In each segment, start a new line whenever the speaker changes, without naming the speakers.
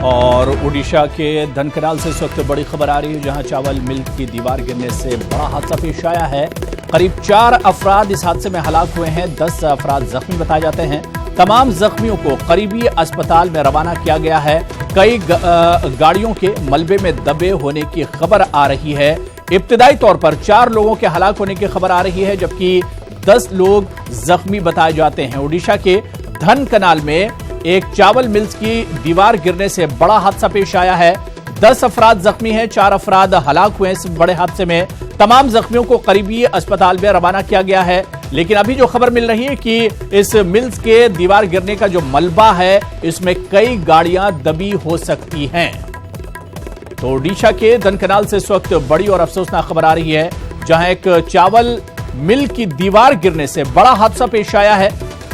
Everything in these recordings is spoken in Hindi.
और उड़ीसा के धनकनाल से इस वक्त बड़ी खबर आ रही है, जहां चावल मिल की दीवार गिरने से बड़ा हादसा पेश आया है। करीब 4 अफराद इस हादसे में हलाक हुए हैं, 10 अफराद जख्मी बताए जाते हैं। तमाम जख्मियों को करीबी अस्पताल में रवाना किया गया है। कई गाड़ियों के मलबे में दबे होने की खबर आ रही है। इब्तिदाई तौर पर 4 लोगों के हलाक होने की खबर आ रही है, जबकि 10 लोग जख्मी बताए जाते हैं। उड़ीसा के धनकनाल में एक चावल मिल्स की दीवार गिरने से बड़ा हादसा पेश आया है। 10 अफराद जख्मी हैं, 4 अफराद हलाक हुए इस बड़े हादसे में। तमाम जख्मियों को करीबी अस्पताल में रवाना किया गया है। लेकिन अभी जो खबर मिल रही है कि इस मिल्स के दीवार गिरने का जो मलबा है, इसमें कई गाड़ियां दबी हो सकती हैं। तो ओडिशा के धनकनाल से इस वक्त बड़ी और अफसोसनाक खबर आ रही है, जहां एक चावल मिल की दीवार गिरने से बड़ा हादसा पेश आया है।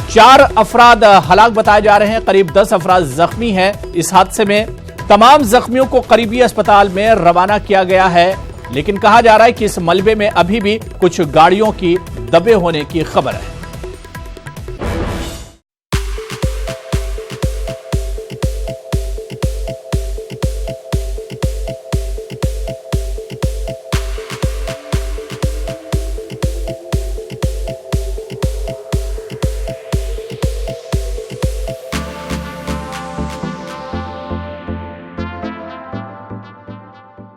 4 अफराद हलाक बताए जा रहे हैं, करीब 10 अफराद जख्मी हैं इस हादसे में। तमाम जख्मियों को करीबी अस्पताल में रवाना किया गया है, लेकिन कहा जा रहा है कि इस मलबे में अभी भी कुछ गाड़ियों की दबे होने की खबर है।